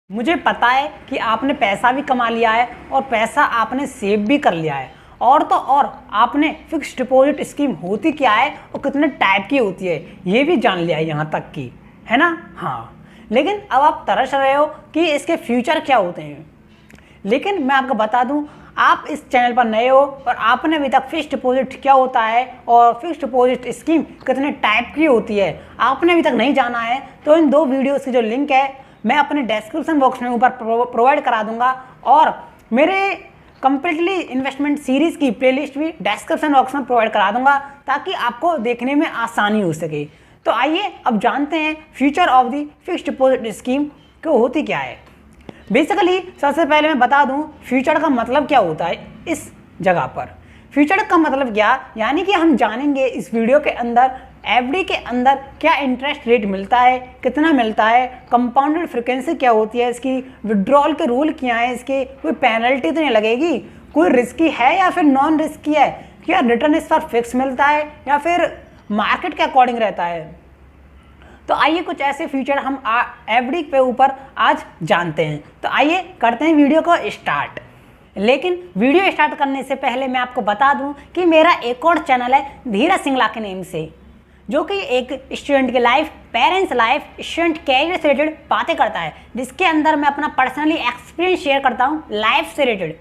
मुझे पता है कि आपने पैसा भी कमा लिया है और पैसा आपने सेव भी कर लिया है, और तो और आपने फिक्स्ड डिपॉजिट स्कीम होती क्या है और कितने टाइप की होती है ये भी जान लिया है यहाँ तक की, है ना। हाँ, लेकिन अब आप तरस रहे हो कि इसके फ्यूचर क्या होते हैं। लेकिन मैं आपको बता दूं, आप इस चैनल पर नए हो और आपने अभी तक फिक्स्ड डिपॉजिट क्या होता है और फिक्स्ड डिपॉजिट स्कीम कितने टाइप की होती है आपने अभी तक नहीं जाना है, तो इन दो वीडियोस की जो लिंक है मैं अपने डिस्क्रिप्शन बॉक्स में ऊपर प्रोवाइड करा दूंगा, और मेरे कंप्लीटली इन्वेस्टमेंट सीरीज़ की प्लेलिस्ट भी डिस्क्रिप्शन बॉक्स में प्रोवाइड करा दूंगा ताकि आपको देखने में आसानी हो सके। तो आइए अब जानते हैं future of the fixed deposit scheme को होती क्या है। बेसिकली सबसे पहले मैं बता दूं फ्यूचर का मतलब क्या होता है। इस जगह पर फ्यूचर का मतलब क्या, यानी कि हम जानेंगे इस वीडियो के अंदर एफडी के अंदर क्या इंटरेस्ट रेट मिलता है, कितना मिलता है, कंपाउंडेड फ्रीक्वेंसी क्या होती है, इसकी विड्रॉल के रूल क्या है, इसके कोई पेनल्टी तो नहीं लगेगी, कोई रिस्की है या फिर नॉन रिस्की है, क्या रिटर्न इस पर फिक्स मिलता है या फिर मार्केट के अकॉर्डिंग रहता है। तो आइए कुछ ऐसे फ्यूचर हम एफडी पे ऊपर आज जानते हैं। तो आइए करते हैं वीडियो को स्टार्ट। लेकिन वीडियो स्टार्ट करने से पहले मैं आपको बता दूं कि मेरा एक और चैनल है धीरज सिंगला के नेम से, जो कि एक स्टूडेंट की life, parents life, student career से रिलेटेड बातें करता है, जिसके अंदर मैं अपना पर्सनली एक्सपीरियंस शेयर करता हूँ लाइफ से रिलेटेड,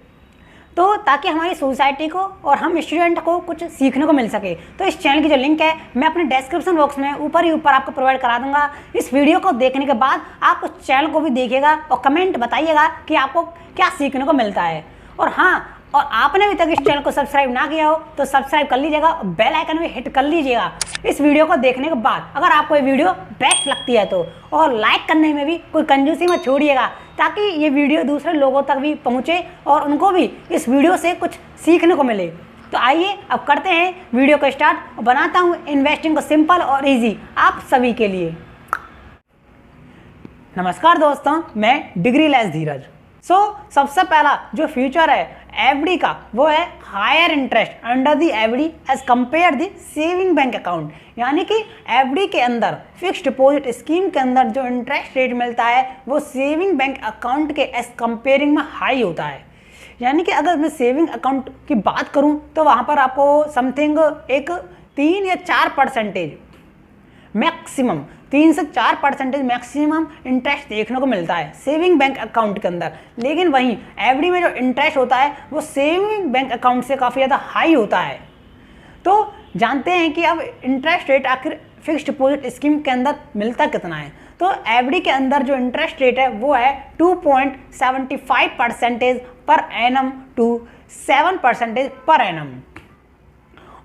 तो ताकि हमारी सोसाइटी को और हम स्टूडेंट को कुछ सीखने को मिल सके। तो इस चैनल की जो लिंक है मैं अपने डिस्क्रिप्शन बॉक्स में ऊपर ही ऊपर आपको प्रोवाइड करा दूंगा। इस वीडियो को देखने के बाद आप उस चैनल को भी देखिएगा और कमेंट बताइएगा कि आपको क्या सीखने को मिलता है। और हाँ, और आपने अभी तक इस चैनल को सब्सक्राइब ना किया हो तो सब्सक्राइब कर लीजिएगा और बेल आइकन भी हिट कर लीजिएगा इस वीडियो को देखने के बाद, अगर आपको ये वीडियो बेस्ट लगती है तो। और लाइक करने में भी कोई कंजूसी मत छोड़िएगा ताकि ये वीडियो दूसरे लोगों तक भी पहुंचे और उनको भी इस वीडियो से कुछ सीखने को मिले। तो आइए अब करते हैं वीडियो को स्टार्ट और बनाता हूँ इन्वेस्टिंग को सिंपल और ईजी आप सभी के लिए। नमस्कार दोस्तों, मैं डिग्री लेस धीरज। सबसे पहला जो फ्यूचर है एफडी का वो है higher interest under the FD as compare the saving bank account. यानी कि एफडी के अंदर फिक्स्ड डिपॉजिट स्कीम के अंदर जो इंटरेस्ट रेट मिलता है वो सेविंग बैंक अकाउंट के एज कंपेयरिंग में हाई होता है। यानी कि अगर मैं सेविंग अकाउंट की बात करूं तो वहां पर आपको समथिंग एक 3 या 4% मैक्सिमम 3 से 4% मैक्सिमम इंटरेस्ट देखने को मिलता है सेविंग बैंक अकाउंट के अंदर। लेकिन वहीं एफडी में जो इंटरेस्ट होता है वो सेविंग बैंक अकाउंट से काफ़ी ज़्यादा हाई होता है। तो जानते हैं कि अब इंटरेस्ट रेट आखिर फिक्स्ड डिपॉजिट स्कीम के अंदर मिलता कितना है। तो एफडी के अंदर जो इंटरेस्ट रेट है वो है 2.75% per annum to 7% per annum.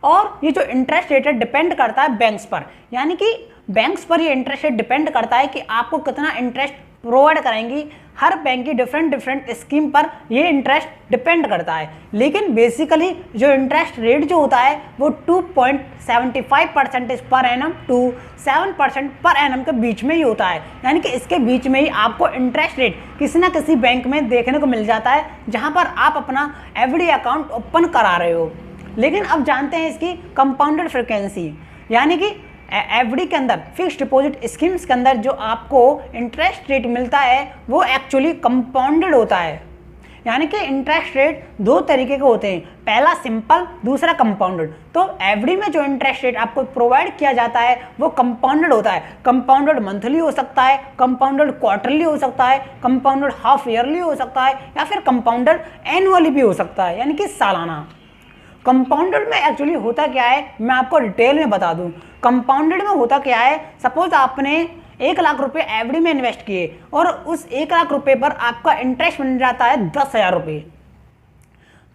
और ये जो इंटरेस्ट रेट है डिपेंड करता है बैंक्स पर, यानी कि बैंक्स पर ये इंटरेस्ट रेट डिपेंड करता है कि आपको कितना इंटरेस्ट प्रोवाइड करेंगी। हर बैंक की डिफरेंट स्कीम पर ये इंटरेस्ट डिपेंड करता है। लेकिन बेसिकली जो इंटरेस्ट रेट जो होता है वो 2.75% per annum to 7% per annum के बीच में ही होता है। यानी कि इसके बीच में ही आपको इंटरेस्ट रेट किसी ना किसी बैंक में देखने को मिल जाता है जहाँ पर आप अपना एफडी अकाउंट ओपन करा रहे हो। लेकिन अब जानते हैं इसकी कंपाउंडेड फ्रीक्वेंसी, यानी कि एफडी के अंदर फिक्स्ड डिपॉजिट स्कीम्स के अंदर जो आपको इंटरेस्ट रेट मिलता है वो एक्चुअली कंपाउंडेड होता है। यानी कि इंटरेस्ट रेट दो तरीके के होते हैं, पहला सिंपल, दूसरा कंपाउंडेड। तो एफडी में जो इंटरेस्ट रेट आपको प्रोवाइड किया जाता है वो कंपाउंडेड होता है। कंपाउंडेड मंथली हो सकता है, कंपाउंडेड क्वार्टरली हो सकता है, कंपाउंडेड हाफ ईयरली हो सकता है या फिर कंपाउंडेड एनुअली भी हो सकता है, यानी कि सालाना। कंपाउंडेड में एक्चुअली होता क्या है मैं आपको डिटेल में बता दूं। कंपाउंडेड में होता क्या है, सपोज आपने 1 लाख रुपए एफडी में इन्वेस्ट किए और उस 1 लाख रुपए पर आपका इंटरेस्ट बन जाता है 10,000 रुपये।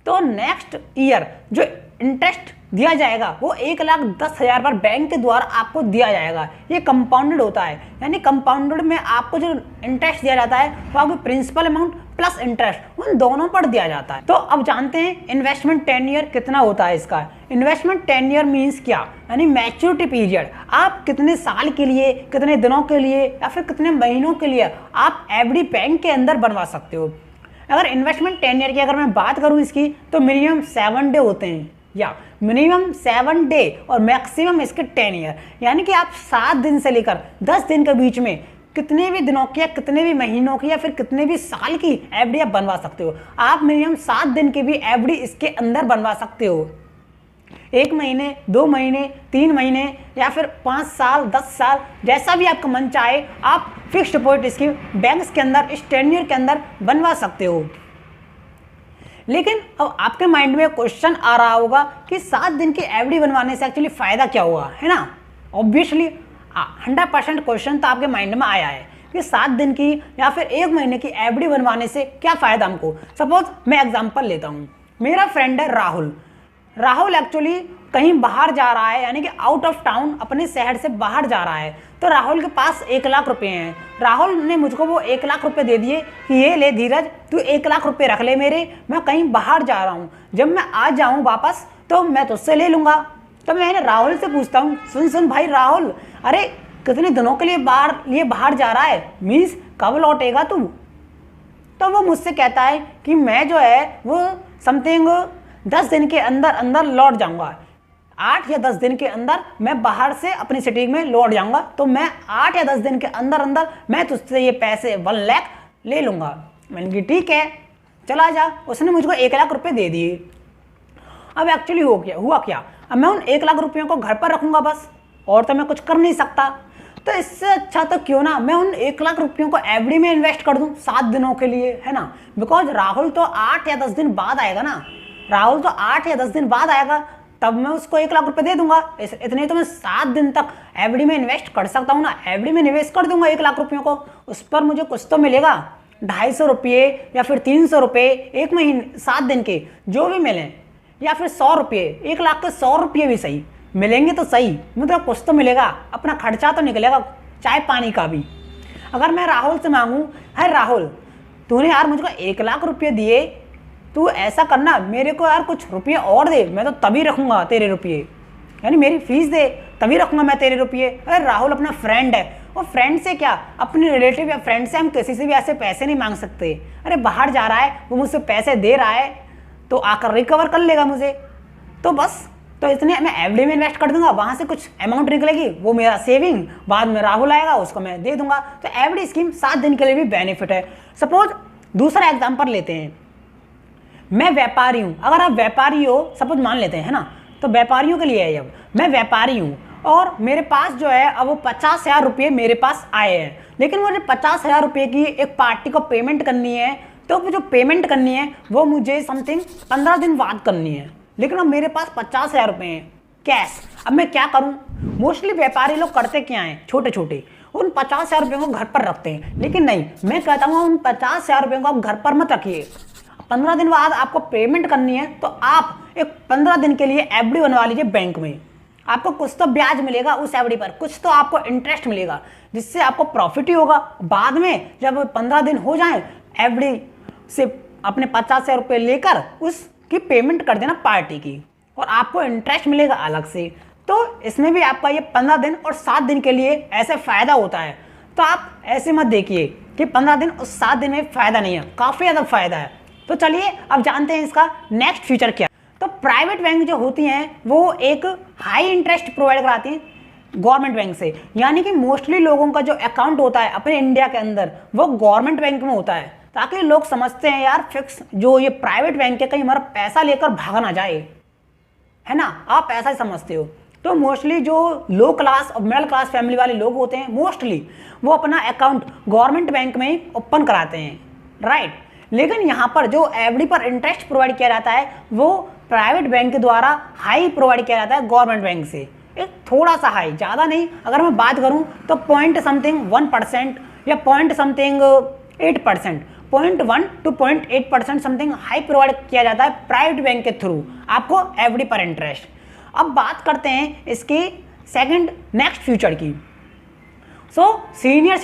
तो नेक्स्ट ईयर जो इंटरेस्ट दिया जाएगा वो 1,10,000 पर बैंक के द्वारा आपको दिया जाएगा। ये कंपाउंडेड होता है। यानी कंपाउंडेड में आपको जो इंटरेस्ट दिया जाता है वो आपको प्रिंसिपल अमाउंट प्लस इंटरेस्ट उन दोनों पर दिया जाता है। तो अब जानते हैं इन्वेस्टमेंट टेन्योर कितना होता है इसका। इन्वेस्टमेंट टेन्योर मीन्स क्या, यानी मैच्योरिटी पीरियड। आप कितने साल के लिए, कितने दिनों के लिए या फिर कितने महीनों के लिए आप एफडी बैंक के अंदर बनवा सकते हो। अगर इन्वेस्टमेंट टेन्योर की अगर मैं बात करूँ इसकी तो मिनिमम 7 डे होते हैं, या मिनिमम 7 डे और मैक्सिमम इसके 10 ईयर। यानी कि आप 7 दिन से लेकर 10 दिन के बीच में कितने भी दिनों की या कितने भी महीनों की या फिर कितने भी साल की एफडी आप बनवा सकते हो। आप मिनिमम 7 दिन की भी एफडी इसके अंदर बनवा सकते हो। 1 महीने, 2 महीने, 3 महीने या फिर 5 साल, 10 साल, जैसा भी आपका मन चाहे आप फिक्स्ड डिपॉजिट स्कीम बैंक्स के अंदर इस टेन्योर के अंदर बनवा सकते हो। लेकिन अब आपके माइंड में क्वेश्चन आ रहा होगा कि 7 दिन की एफडी बनवाने से एक्चुअली फ़ायदा क्या हुआ, है ना। ऑब्वियसली 100% क्वेश्चन तो आपके माइंड में आया है कि 7 दिन की या फिर 1 महीने की एफडी बनवाने से क्या फ़ायदा हमको। सपोज मैं एग्जांपल लेता हूँ, मेरा फ्रेंड है राहुल एक्चुअली कहीं बाहर जा रहा है, यानी कि आउट ऑफ टाउन, अपने शहर से बाहर जा रहा है। तो राहुल के पास 1 लाख रुपए हैं। राहुल ने मुझको वो 1 लाख रुपए दे दिए कि ये ले धीरज, तू 1 लाख रुपए रख ले मेरे, मैं कहीं बाहर जा रहा हूँ, जब मैं आ जाऊँ वापस तो मैं तुझसे ले लूँगा। तो मैंने राहुल से पूछता हूँ, सुन भाई राहुल, अरे कितने दिनों के लिए बाहर जा रहा है, मीन्स कब लौटेगा तू। तो वो मुझसे कहता है कि मैं जो है वो समथिंग 10 दिन के अंदर लौट जाऊंगा। 8 या 10 दिन के अंदर मैं बाहर से अपनी सिटी में लौट जाऊंगा। तो मैं 8 या 10 दिन के अंदर मैं तुझसे ये पैसे 1 लाख ले लूंगा। मैंने कहा ठीक है, चला जा। उसने मुझको 1 लाख रुपए दे दिए। अब एक्चुअली हुआ क्या, अब मैं उन 1 लाख रुपयों को घर पर रखूंगा बस, और तो मैं कुछ कर नहीं सकता। तो इससे अच्छा तो क्यों ना मैं उन 1 लाख रुपयों को एफडी में इन्वेस्ट कर दूं 7 दिनों के लिए, है ना। बिकॉज राहुल तो 8 या 10 दिन बाद आएगा ना, राहुल तो 8 या 10 दिन बाद आएगा, तब मैं उसको 1 लाख रुपए दे दूंगा। इतने तो मैं 7 दिन तक एफडी में इन्वेस्ट कर सकता हूँ ना। एफडी में निवेश कर दूंगा 1 लाख रुपयों को, उस पर मुझे कुछ तो मिलेगा, 250 रुपये या फिर 300 रुपये 1 महीने 7 दिन के जो भी मिले, या फिर 100 रुपये, 1 लाख के 100 रुपये भी सही मिलेंगे तो सही, मतलब कुछ तो मिलेगा, अपना खर्चा तो निकलेगा चाय पानी का भी। अगर मैं राहुल से मांगूं, है राहुल तूने यार मुझको 1 लाख रुपये दिए, तू ऐसा करना मेरे को यार कुछ रुपये और दे, मैं तो तभी रखूंगा तेरे रुपये, यानी मेरी फीस दे तभी रखूंगा मैं तेरे रुपये। अरे राहुल अपना फ्रेंड है, और फ्रेंड से क्या, अपने रिलेटिव या फ्रेंड से हम किसी से भी ऐसे पैसे नहीं मांग सकते। अरे बाहर जा रहा है, वो मुझसे पैसे दे रहा है तो आकर रिकवर कर लेगा मुझे, तो बस तो इतने मैं एफडी में इन्वेस्ट कर दूंगा, वहां से कुछ अमाउंट निकलेगी, वो मेरा सेविंग, बाद में राहुल आएगा उसको मैं दे दूंगा। तो एफडी स्कीम 7 दिन के लिए भी बेनिफिट है। सपोज दूसरा एग्जांपल लेते हैं, मैं व्यापारी हूं, अगर आप व्यापारी हो सपोज मान लेते हैं, है ना, तो व्यापारियों के लिए है। अब मैं व्यापारी हूं और मेरे पास जो है अब वो 50,000 रुपये मेरे पास आए हैं, लेकिन मुझे 50,000 रुपये की एक पार्टी को पेमेंट करनी है। तो वो जो पेमेंट करनी है वो मुझे समथिंग 15 दिन बाद करनी है, लेकिन अब मेरे पास 50,000 रुपये हैं कैश। अब मैं क्या करूं, मोस्टली व्यापारी लोग करते क्या हैं, छोटे छोटे उन 50,000 रुपये को घर पर रखते हैं, लेकिन नहीं, मैं कहता हूँ उन 50,000 रुपये को आप घर पर मत रखिए। 15 दिन बाद आपको पेमेंट करनी है तो आप एक 15 दिन के लिए एफडी बनवा लीजिए बैंक में। आपको कुछ तो ब्याज मिलेगा उस एफडी पर, कुछ तो आपको इंटरेस्ट मिलेगा, जिससे आपको प्रॉफिट ही होगा। बाद में जब 15 दिन हो जाए, एफडी से अपने 50,000 रुपये लेकर उसकी पेमेंट कर देना पार्टी की, और आपको इंटरेस्ट मिलेगा अलग से। तो इसमें भी आपका ये 15 दिन और 7 दिन के लिए ऐसे फायदा होता है। तो आप ऐसे मत देखिए कि 15 दिन और 7 दिन में फायदा नहीं है, काफी ज्यादा फायदा है। तो चलिए अब जानते हैं इसका नेक्स्ट फीचर क्या। तो प्राइवेट बैंक जो होती हैं वो एक हाई इंटरेस्ट प्रोवाइड कराती हैं गवर्नमेंट बैंक से, यानी कि मोस्टली लोगों का जो अकाउंट होता है अपने इंडिया के अंदर वो गवर्नमेंट बैंक में होता है, ताकि लोग समझते हैं यार फिक्स जो ये प्राइवेट बैंक है कहीं हमारा पैसा लेकर भागा ना जाए, है ना, आप ऐसा ही समझते हो। तो मोस्टली जो लो क्लास और मिडिल क्लास फैमिली वाले लोग होते हैं मोस्टली वो अपना अकाउंट गवर्नमेंट बैंक में ही ओपन कराते हैं, राइट। लेकिन यहाँ पर जो एफडी पर इंटरेस्ट प्रोवाइड किया जाता है वो प्राइवेट बैंक के द्वारा हाई प्रोवाइड किया जाता है गवर्नमेंट बैंक से, एक थोड़ा सा हाई, ज़्यादा नहीं। अगर मैं बात करूँ तो 0.1% या 0.8%, 0.1 to 0.8% समथिंग हाई प्रोवाइड किया जाता है प्राइवेट बैंक के थ्रू आपको एफडी पर इंटरेस्ट। अब बात करते हैं इसकी सेकंड नेक्स्ट फ्यूचर की। सीनियर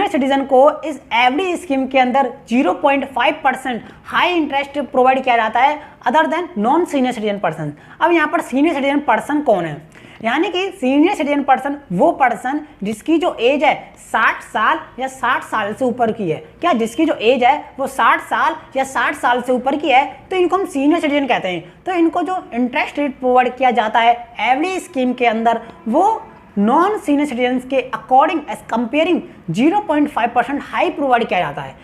सिटीजन को इस एफडी स्कीम के अंदर 0.5% हाई इंटरेस्ट प्रोवाइड किया जाता है other than non senior citizen person. अब यहाँ पर सीनियर सिटीजन पर्सन कौन है, यानी कि सीनियर सिटीजन पर्सन वो पर्सन जिसकी जो एज है 60 साल या 60 साल से ऊपर की है। क्या जिसकी जो एज है वो 60 साल या 60 साल से ऊपर की है तो इनको हम सीनियर सिटीजन कहते हैं। तो इनको जो इंटरेस्ट रेट प्रोवाइड किया जाता है एफडी स्कीम के अंदर वो नॉन सीनियर सिटीजन्स के according as comparing 0.5% high provide किया जाता है,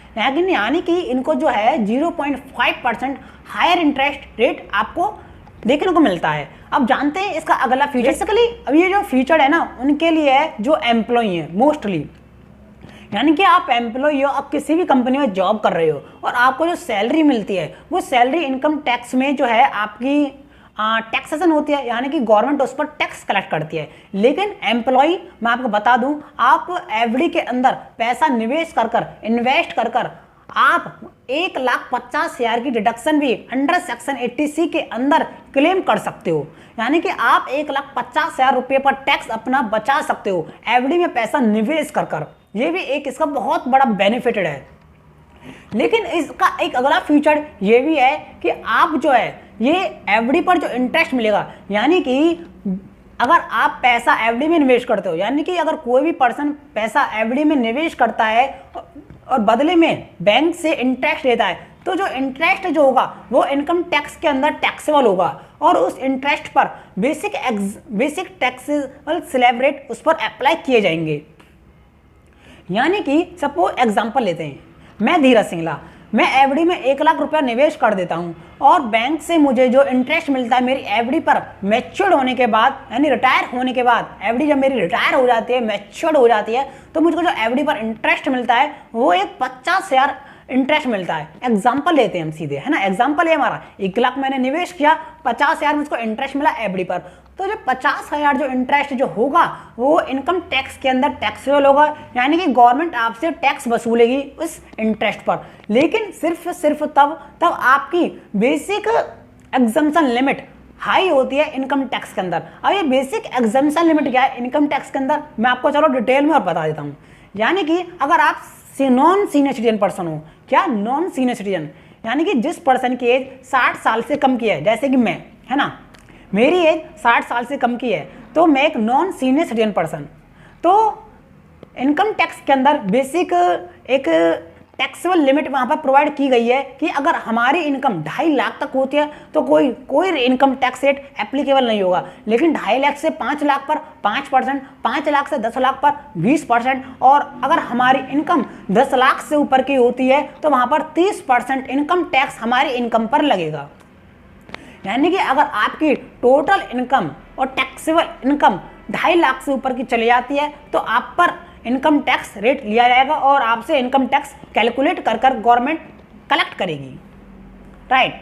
यानी कि इनको जो है 0.5% हायर इंटरेस्ट रेट आपको देखने को मिलता है। अब जानते हैं इसका अगला फीचर। बेसिकली अब ये जो फीचर है ना उनके लिए है जो एम्प्लॉई है मोस्टली, यानी कि आप एम्प्लॉई हो, आप किसी भी कंपनी में जॉब कर रहे हो और आपको जो सैलरी मिलती है वो सैलरी इनकम टैक्स में जो है आपकी टैक्सेशन होती है, यानी कि गवर्नमेंट उस पर टैक्स कलेक्ट करती है। लेकिन एम्प्लॉई मैं आपको बता दूं, आप एफडी के अंदर पैसा निवेश कर इन्वेस्ट कर आप 1,50,000 की डिडक्शन भी अंडर सेक्शन 80C के अंदर क्लेम कर सकते हो, यानी कि आप 1,50,000 रुपये पर टैक्स अपना बचा सकते हो एफडी में पैसा निवेश कर। ये भी एक इसका बहुत बड़ा बेनिफिटेड है। लेकिन इसका एक अगला फीचर ये भी है कि आप जो है ये एफडी पर जो इंटरेस्ट मिलेगा, यानी कि अगर आप पैसा एफडी में निवेश करते हो, यानी कि अगर कोई भी पर्सन पैसा एफडी में निवेश करता है और बदले में बैंक से इंटरेस्ट लेता है, तो जो इंटरेस्ट जो होगा वो इनकम टैक्स के अंदर टैक्सेबल होगा और उस इंटरेस्ट पर बेसिक टैक्सेबल स्लैब रेट उस पर अप्लाई किए जाएंगे। यानी कि सपोज एग्जांपल लेते हैं, मैं धीरज सिंगला, मैं एफडी में 1,00,000 रुपया निवेश कर देता हूं और बैंक से मुझे जो इंटरेस्ट मिलता है मेरी एफडी पर मैच्योर होने के बाद, यानी रिटायर होने के बाद, एफडी जब मेरी रिटायर हो जाती है, मैच्योर हो जाती है, तो मुझको जो एफडी पर इंटरेस्ट मिलता है वो एक 50,000 इंटरेस्ट मिलता है। एग्जाम्पल लेते हैं हम सीधे, है ना। एग्जाम्पल है हमारा 1,00,000 मैंने निवेश किया, 50,000 मुझको इंटरेस्ट मिला एफडी पर, तो जो 50,000 जो इंटरेस्ट जो होगा वो इनकम टैक्स के अंदर टैक्सेबल होगा, यानी कि गवर्नमेंट आपसे टैक्स वसूलेगी उस इंटरेस्ट पर। लेकिन सिर्फ तब आपकी बेसिक एग्जम्पशन लिमिट हाई होती है इनकम टैक्स के अंदर। अब ये बेसिक एग्जम्पशन लिमिट क्या है इनकम टैक्स के अंदर, मैं आपको चलो डिटेल में और बता देता हूँ। यानी कि अगर आप नॉन सीनियर सिटीजन पर्सन हो, क्या नॉन सीनियर सिटीजन, यानी कि जिस पर्सन की एज 60 साल से कम की है, जैसे कि मैं, है ना, मेरी एज 60 साल से कम की है, तो मैं एक नॉन सीनियर सिटीजन पर्सन, तो इनकम टैक्स के अंदर बेसिक एक टैक्सेबल लिमिट वहाँ पर प्रोवाइड की गई है कि अगर हमारी इनकम 2.5 लाख तक होती है तो कोई इनकम टैक्स रेट एप्लीकेबल नहीं होगा। लेकिन 2.5 लाख से 5 लाख पर 5%, 5 लाख से 10 लाख पर 20%, और अगर हमारी इनकम 10 लाख से ऊपर की होती है तो वहाँ पर 30% इनकम टैक्स हमारी इनकम पर लगेगा। यानी कि अगर आपकी टोटल इनकम और टैक्सेबल इनकम 2.5 लाख से ऊपर की चली जाती है तो आप पर इनकम टैक्स रेट लिया जाएगा और आपसे इनकम टैक्स कैलकुलेट कर गवर्नमेंट कलेक्ट करेगी। राइट,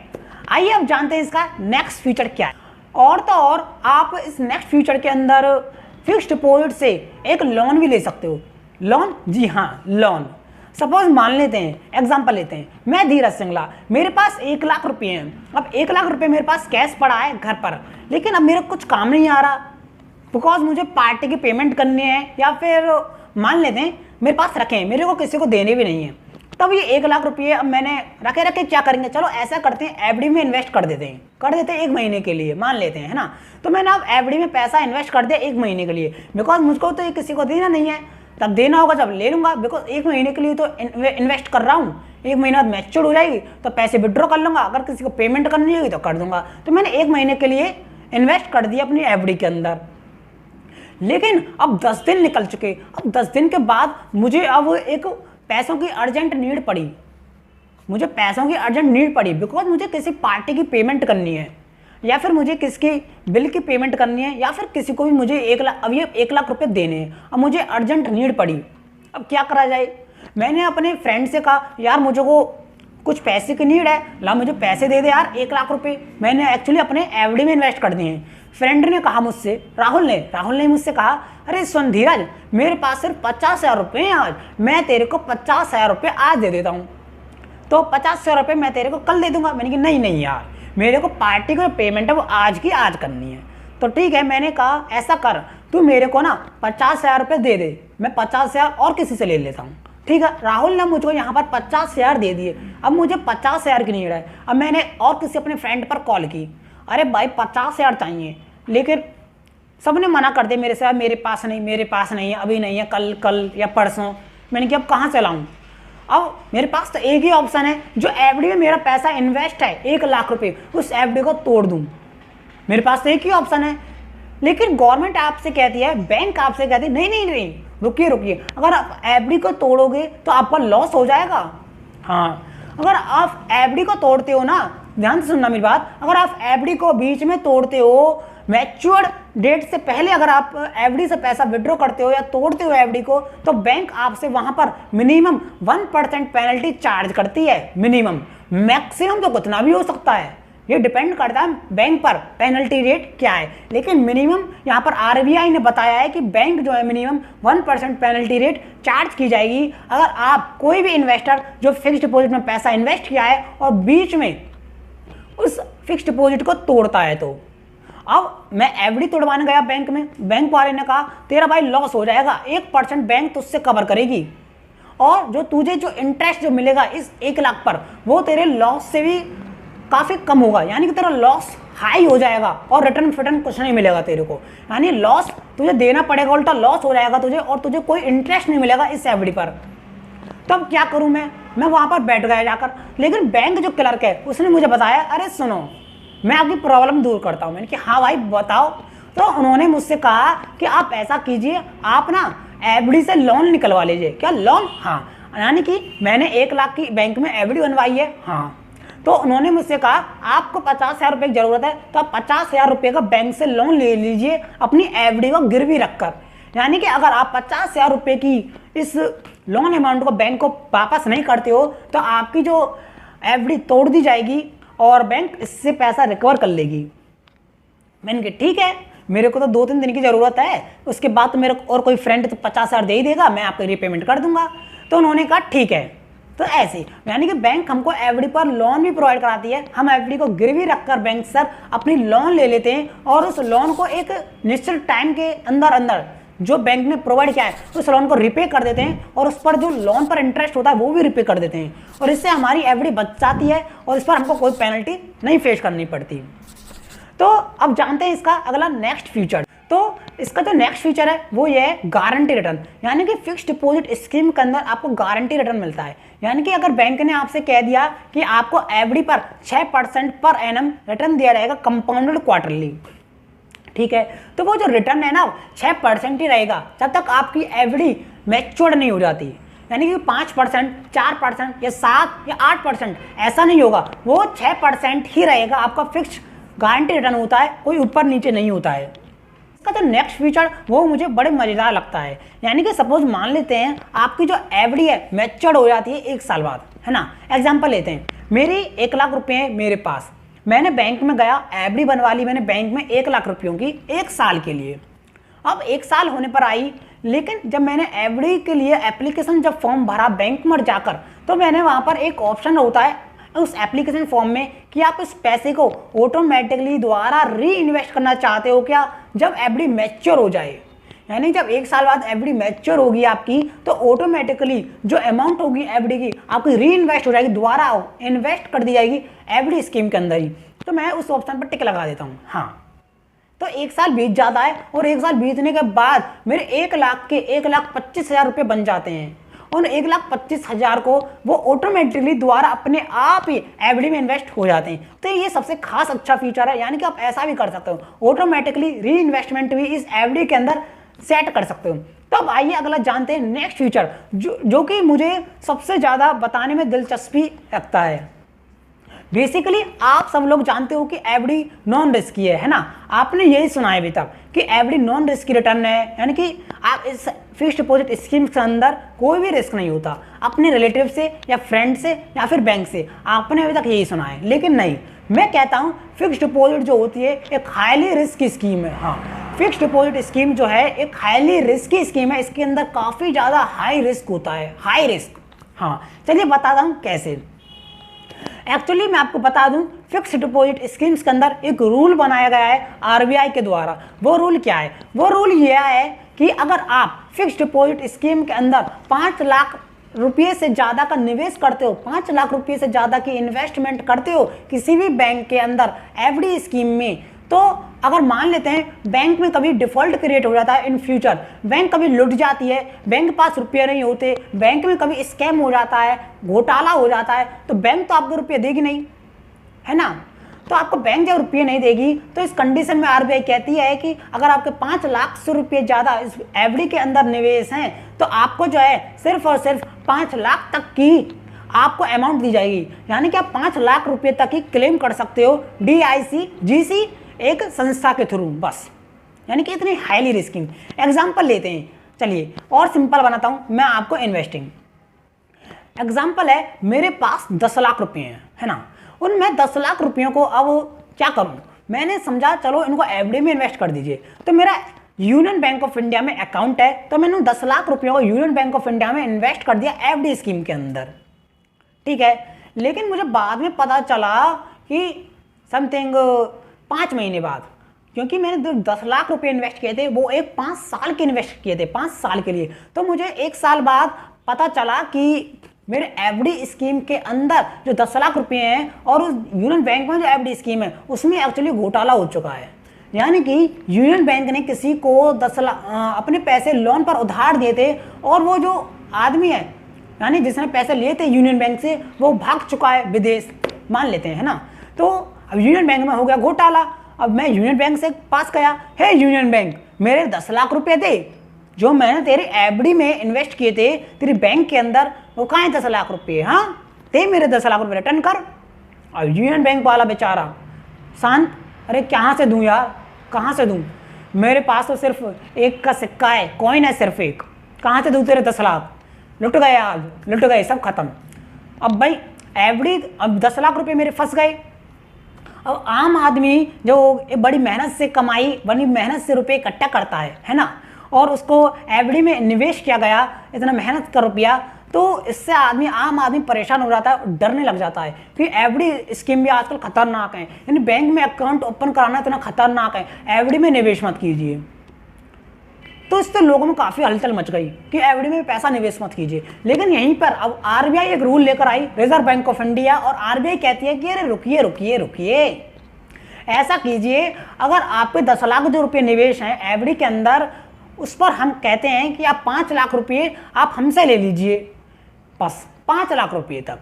आइए अब जानते हैं इसका नेक्स्ट फीचर क्या है। और तो और आप इस नेक्स्ट फीचर के अंदर फिक्स्ड डिपॉजिट से एक लोन भी ले सकते हो। लोन, जी हाँ, लोन। सपोज मान लेते हैं, एग्जांपल लेते हैं, मैं धीरज सिंगला, मेरे पास 1,00,000 रुपये हैं। अब 1,00,000 रुपये मेरे पास कैश पड़ा है घर पर, लेकिन अब मेरे कुछ काम नहीं आ रहा बिकॉज मुझे पार्टी की पेमेंट करनी है, या फिर मान लेते हैं मेरे पास रखे हैं, मेरे को किसी को देने भी नहीं है। तब ये 1,00,000 रुपये अब मैंने रखे क्या करेंगे, चलो ऐसा करते हैं एफडी में इन्वेस्ट कर देते हैं 1 महीने के लिए, मान लेते हैं, है ना। तो मैंने अब एफडी में पैसा इन्वेस्ट कर दिया 1 महीने के लिए, बिकॉज मुझको तो ये किसी को देना नहीं है, तब देना होगा जब ले लूंगा, बिकॉज 1 महीने के लिए तो इन्वेस्ट कर रहा हूँ, 1 महीने बाद मैच्योर हो जाएगी तो पैसे विड्रॉ कर लूंगा, अगर किसी को पेमेंट करनी होगी तो कर दूंगा। तो मैंने 1 महीने के लिए इन्वेस्ट कर दिया अपनी एफडी के अंदर। लेकिन अब 10 दिन निकल चुके, अब 10 दिन के बाद मुझे अब एक पैसों की अर्जेंट नीड पड़ी, बिकॉज मुझे किसी पार्टी की पेमेंट करनी है, या फिर मुझे किसकी बिल की पेमेंट करनी है, या फिर किसी को भी मुझे 1,00,000, अब ये 1,00,000 रुपये देने हैं, अब मुझे अर्जेंट नीड पड़ी। अब क्या करा जाए, मैंने अपने फ्रेंड से कहा यार मुझे को कुछ पैसे की नीड है, ला मुझे पैसे दे दे यार 1,00,000 रुपये, मैंने एक्चुअली अपने एफडी में इन्वेस्ट कर दिए हैं। फ्रेंड ने कहा मुझसे, राहुल ने मुझसे कहा, अरे सुन धीरज, मेरे पास सिर्फ 50,000 रुपये हैं आज, मैं तेरे को 50,000 रुपये आज दे देता हूँ, तो 50,000 रुपये मैं तेरे को कल दे दूंगा। मैंने कहा नहीं यार, मेरे को पार्टी को पेमेंट है वो आज की आज करनी है। तो ठीक है, मैंने कहा ऐसा कर, तू मेरे को ना 50,000 रुपये दे दे, मैं 50,000 और किसी से ले लेता हूँ। ठीक है, राहुल ने मुझको यहाँ पर 50,000 दे दिए, अब मुझे 50,000 की नीड है। अब मैंने और किसी अपने फ्रेंड पर कॉल की, अरे भाई 50,000 चाहिए, लेकिन सबने मना कर दिया मेरे से, मेरे पास नहीं है, अभी नहीं है, कल या परसों। मैंने कहा अब कहाँ से लाऊं, अब मेरे पास तो एक ही ऑप्शन है, जो एफडी में मेरा पैसा इन्वेस्ट है 1,00,000 रुपये, उस एफडी को तोड़ दूं। मेरे पास तो एक ही ऑप्शन है, लेकिन गवर्नमेंट आपसे कहती है, बैंक आपसे कहती है नहीं नहीं नहीं, रुकिए रुकिए, अगर आप एफडी को तोड़ोगे तो आपका लॉस हो जाएगा। हाँ, अगर आप एफडी को तोड़ते हो ना, ध्यान से सुनना मेरी बात, अगर आप एफडी को बीच में तोड़ते हो, मैच्योर डेट से पहले अगर आप एफडी से पैसा विड्रॉ करते हो या तोड़ते हो एफडी को, तो बैंक आपसे वहां पर मिनिमम 1% पेनल्टी चार्ज करती है। मिनिमम, मैक्सिमम तो कितना भी हो सकता है, ये डिपेंड करता है बैंक पर पेनल्टी रेट क्या है, लेकिन मिनिमम यहाँ पर आरबीआई ने बताया है कि बैंक जो है मिनिमम 1% पेनल्टी रेट चार्ज की जाएगी अगर आप कोई भी इन्वेस्टर जो फिक्स डिपॉजिट में पैसा इन्वेस्ट किया है और बीच में उस फिक्स डिपॉजिट को तोड़ता है। तो अब मैं एफडी तोड़वाने गया बैंक में, बैंक वाले ने कहा तेरा भाई लॉस हो जाएगा, 1% बैंक तुझसे कवर करेगी और जो तुझे जो इंटरेस्ट जो मिलेगा इस 1 लाख पर वो तेरे लॉस से भी काफ़ी कम होगा, यानी कि तेरा लॉस हाई हो जाएगा और रिटर्न फिटर्न कुछ नहीं मिलेगा तेरे को, यानी लॉस तुझे देना पड़ेगा, उल्टा लॉस हो जाएगा तुझे और तुझे कोई इंटरेस्ट नहीं मिलेगा इस एफडी पर। तब क्या करूं मैं वहां पर बैठ गया जाकर, लेकिन बैंक जो क्लर्क है उसने मुझे बताया अरे सुनो मैं आपकी प्रॉब्लम दूर करता हूं। मैंने कहा हाँ भाई बताओ। तो उन्होंने मुझसे कहा कि आप ऐसा कीजिए, आप ना एफडी से लोन निकलवा लीजिए। क्या लोन? हाँ, यानी कि मैंने 1 लाख की बैंक में एफडी बनवाई है। हाँ, तो उन्होंने मुझसे कहा आपको 50,000 रुपये की जरूरत है तो आप 50,000 रुपये का बैंक से लोन ले लीजिए अपनी एफडी को गिरवी रखकर, यानी कि अगर आप 50,000 रुपये की इस लोन अमाउंट को बैंक को वापस नहीं करते हो तो आपकी जो एफडी तोड़ दी जाएगी और बैंक इससे पैसा रिकवर कर लेगी। मैंने कहा ठीक है, मेरे को तो 2-3 दिन की ज़रूरत है, उसके बाद तो मेरे को और कोई फ्रेंड तो 50,000 दे ही देगा, मैं आपको रीपेमेंट कर दूंगा। तो उन्होंने कहा ठीक है। तो ऐसे यानी कि बैंक हमको एफडी पर लोन भी प्रोवाइड कराती है, हम एफडी को गिरवी रखकर बैंक से अपनी लोन ले लेते हैं और उस लोन को एक निश्चित टाइम के अंदर जो बैंक ने प्रोवाइड किया है उस लोन को रिपे कर देते हैं और उस पर जो लोन पर इंटरेस्ट होता है वो भी रिपे कर देते हैं और इससे हमारी एफडी बच जाती है और इस पर हमको कोई पेनल्टी नहीं फेस करनी पड़ती। तो अब जानते हैं इसका अगला नेक्स्ट फीचर। तो इसका जो नेक्स्ट फीचर है वो ये है गारंटी रिटर्न, यानी कि फिक्स डिपॉजिट स्कीम के अंदर आपको गारंटी रिटर्न मिलता है। यानी कि अगर बैंक ने आपसे कह दिया कि आपको एफडी पर 6% पर एनम रिटर्न दिया जाएगा कंपाउंडेड क्वार्टरली, ठीक है, तो वो जो रिटर्न है ना 6% ही रहेगा जब तक आपकी एफडी मैच्योर्ड नहीं हो जाती, यानी कि 5%, 4% या 7 या 8% ऐसा नहीं होगा, वो 6% ही रहेगा। आपका फिक्स गारंटी रिटर्न होता है, कोई ऊपर नीचे नहीं होता है। इसका जो नेक्स्ट फीचर वो मुझे बड़े मज़ेदार लगता है, यानी कि सपोज मान लेते हैं आपकी जो एफडी है मैच्योर्ड हो जाती है 1 साल बाद, है ना। एग्जांपल लेते हैं, मेरी 1 लाख रुपए है मेरे पास, मैंने बैंक में गया एफडी बनवा ली मैंने बैंक में 1 लाख रुपयों की 1 साल के लिए। अब 1 साल होने पर आई, लेकिन जब मैंने एफडी के लिए एप्लीकेशन जब फॉर्म भरा बैंक में जाकर, तो मैंने वहाँ पर एक ऑप्शन होता है उस एप्लीकेशन फॉर्म में कि आप इस पैसे को ऑटोमेटिकली दोबारा री इन्वेस्ट करना चाहते हो क्या जब एफडी मैच्योर हो जाए, यानी जब 1 साल बाद एफडी मैच्योर होगी आपकी तो ऑटोमेटिकली जो अमाउंट होगी एफडी की आपकी री इन्वेस्ट हो जाएगी, दोबारा इन्वेस्ट कर दी जाएगी एफडी स्कीम के अंदर ही। तो मैं उस ऑप्शन पर टिक लगा देता हूँ। हाँ, तो 1 साल बीत जाता है और 1 साल बीतने के बाद मेरे 1 लाख के 1,25,000 रुपये बन जाते हैं और 1,25,000 को वो ऑटोमेटिकली दोबारा अपने आप ही एफडी में इन्वेस्ट हो जाते हैं। तो ये सबसे खास अच्छा फीचर है, यानी कि आप ऐसा भी कर सकते हो, ऑटोमेटिकली री इन्वेस्टमेंट भी इस एफडी के अंदर सेट कर सकते हो। तो अब आइए अगला जानते हैं नेक्स्ट फीचर जो कि मुझे सबसे ज़्यादा बताने में दिलचस्पी रखता है। बेसिकली आप सब लोग जानते हो कि एफडी नॉन रिस्की है ना, आपने यही सुना है अभी तक कि एफडी नॉन रिस्की रिटर्न है, यानी कि आप इस फिक्स डिपॉजिट स्कीम के अंदर कोई भी रिस्क नहीं होता, अपने रिलेटिव से या फ्रेंड से या फिर बैंक से, आपने अभी तक यही सुना है। लेकिन नहीं, मैं कहता हूँ फिक्स डिपॉजिट जो होती है एक हाईली रिस्की स्कीम है। हाँ, फिक्स डिपॉजिट स्कीम जो है एक हाईली रिस्की स्कीम है, इसके अंदर काफ़ी ज़्यादा हाई रिस्क होता है, हाई रिस्क। हाँ, चलिए बताता हूँ कैसे। एक्चुअली मैं आपको बता दूं, फिक्स डिपॉजिट स्कीम्स के अंदर एक रूल बनाया गया है आरबीआई के द्वारा। वो रूल क्या है? वो रूल यह है कि अगर आप फिक्स डिपॉजिट स्कीम के अंदर 5 लाख रुपये से ज़्यादा का निवेश करते हो, 5 लाख रुपये से ज़्यादा की इन्वेस्टमेंट करते हो किसी भी बैंक के अंदर एफडी स्कीम में, तो अगर मान लेते हैं बैंक में कभी डिफॉल्ट क्रिएट हो जाता है इन फ्यूचर, बैंक कभी लुट जाती है, बैंक के पास रुपये नहीं होते, बैंक में कभी स्कैम हो जाता है, घोटाला हो जाता है, तो बैंक तो आपको रुपये देगी नहीं, है ना। तो आपको बैंक जब रुपये नहीं देगी तो इस कंडीशन में आरबीआई कहती है कि अगर आपके 5 लाख से रुपये ज़्यादा इस एफडी के अंदर निवेश हैं तो आपको जो है सिर्फ और सिर्फ 5 लाख तक की आपको अमाउंट दी जाएगी, यानी कि आप 5 लाख रुपये तक ही क्लेम कर सकते हो DICGC एक संस्था के थ्रू बस, यानी कि इतनी हाईली रिस्किंग। एग्जाम्पल लेते हैं, चलिए और सिंपल बनाता हूँ मैं आपको इन्वेस्टिंग। एग्जाम्पल है, मेरे पास 10 लाख रुपये हैं, है ना, उनमें 10 लाख रुपयों को अब क्या करूँ, मैंने समझा चलो इनको एफडी में इन्वेस्ट कर दीजिए। तो मेरा यूनियन बैंक ऑफ इंडिया में अकाउंट है, तो मैंने 10 लाख रुपयों को यूनियन बैंक ऑफ इंडिया में इन्वेस्ट कर दिया एफडी स्कीम के अंदर, ठीक है। लेकिन मुझे बाद में पता चला कि समथिंग 5 महीने बाद, क्योंकि मैंने जो 10 लाख रुपए इन्वेस्ट किए थे वो एक 5 साल के इन्वेस्ट किए थे, 5 साल के लिए, तो मुझे 1 साल बाद पता चला कि मेरे एफडी स्कीम के अंदर जो 10 लाख रुपए हैं और उस यूनियन बैंक में जो एफडी स्कीम है उसमें एक्चुअली घोटाला हो चुका है। यानी कि यूनियन बैंक ने किसी को 10 लाख अपने पैसे लोन पर उधार दिए थे और वो जो आदमी है यानी जिसने पैसे लिए थे यूनियन बैंक से वो भाग चुका है विदेश, मान लेते हैं, है ना। तो अब यूनियन बैंक में हो गया घोटाला। अब मैं यूनियन बैंक से पास गया, हे यूनियन बैंक, मेरे 10 लाख रुपए थे जो मैंने तेरे एफडी में इन्वेस्ट किए थे तेरी बैंक के अंदर, वो कहाँ है 10 लाख रुपये, हाँ ते मेरे 10 लाख रुपये रिटर्न कर। और यूनियन बैंक वाला बेचारा शांत, अरे कहाँ से दूँ यार, कहाँ से दूँ, मेरे पास तो सिर्फ एक का सिक्का है, कॉइन है सिर्फ एक, कहाँ से दूँ तेरे 10 लाख, लुट गए आज, लुट गए, सब खत्म। अब भाई एफडी, अब 10 लाख रुपए मेरे फंस गए। अब आम आदमी जो एक बड़ी मेहनत से कमाई, बड़ी मेहनत से रुपए इकट्ठा करता है ना, और उसको एफडी में निवेश किया गया इतना मेहनत का रुपया, तो इससे आम आदमी परेशान हो जाता है, डरने लग जाता है कि एफडी स्कीम भी आजकल खतरनाक है, यानी बैंक में अकाउंट ओपन कराना इतना खतरनाक है, एफडी में निवेश मत कीजिए। तो इससे लोगों में काफ़ी हलचल मच गई कि एफडी में पैसा निवेश मत कीजिए। लेकिन यहीं पर अब आरबीआई एक रूल लेकर आई, रिजर्व बैंक ऑफ इंडिया, और आरबीआई कहती है कि अरे रुकिए रुकिए रुकिए, ऐसा कीजिए, अगर आपके 10 लाख जो रुपये निवेश हैं एफडी के अंदर, उस पर हम कहते हैं कि आप 5 लाख रुपये आप हमसे ले लीजिए, बस 5 लाख रुपये तक।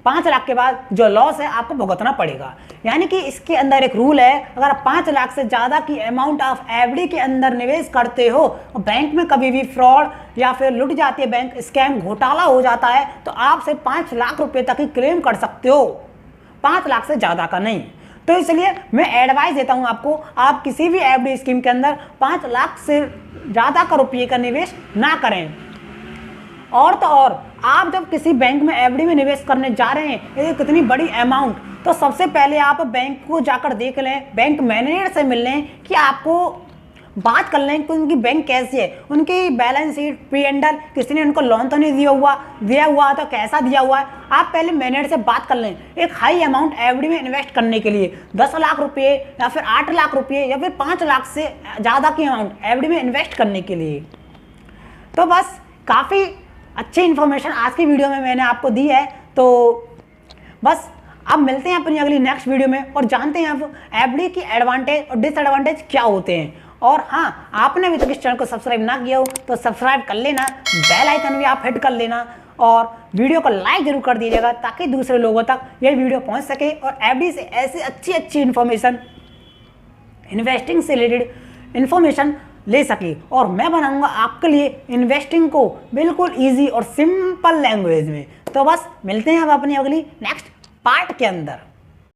5 लाख के बाद जो लॉस है आपको भुगतना पड़ेगा। यानी कि इसके अंदर एक रूल है, अगर आप 5 लाख से ज़्यादा की अमाउंट आप एफडी के अंदर निवेश करते हो, बैंक में कभी भी फ्रॉड या फिर लुट जाती है बैंक, स्कैम, घोटाला हो जाता है, तो आप सिर्फ 5 लाख रुपये तक ही क्लेम कर सकते हो, 5 लाख से ज़्यादा का नहीं। तो इसलिए मैं एडवाइस देता हूँ आपको, आप किसी भी एफडी स्कीम के अंदर 5 लाख से ज़्यादा का रुपये का निवेश ना करें। और तो और आप जब किसी बैंक में एफडी में निवेश करने जा रहे हैं, ये कितनी बड़ी अमाउंट, तो सबसे पहले आप बैंक को जाकर देख लें, बैंक मैनेजर से मिल लें, कि आपको बात कर लें कि उनकी बैंक कैसी है, उनकी बैलेंस शीट, P&L, किसी ने उनको लोन तो नहीं दिया हुआ तो कैसा दिया हुआ है, आप पहले मैनेजर से बात कर लें। एक हाई अमाउंट एफडी में इन्वेस्ट करने के लिए 10 लाख रुपये या फिर 8 लाख रुपये या फिर 5 लाख से ज़्यादा की अमाउंट एफडी में इन्वेस्ट करने के लिए। तो बस काफ़ी अच्छी इन्फॉर्मेशन आज की वीडियो में मैंने आपको दी है। तो बस अब मिलते हैं अपनी अगली नेक्स्ट वीडियो में और जानते हैं अब एफडी की एडवांटेज और डिसएडवांटेज क्या होते हैं। और हाँ, आपने अभी तक इस चैनल को सब्सक्राइब ना किया हो तो सब्सक्राइब कर लेना, बेल आइकन भी आप हिट कर लेना और वीडियो को लाइक जरूर कर दीजिएगा ताकि दूसरे लोगों तक ये वीडियो पहुंच सके और एफडी से ऐसी अच्छी इन्फॉर्मेशन, इन्वेस्टिंग से रिलेटेड इन्फॉर्मेशन ले सके। और मैं बनाऊंगा आपके लिए इन्वेस्टिंग को बिल्कुल ईजी और सिंपल लैंग्वेज में। तो बस मिलते हैं अब अपनी अगली नेक्स्ट पार्ट के अंदर।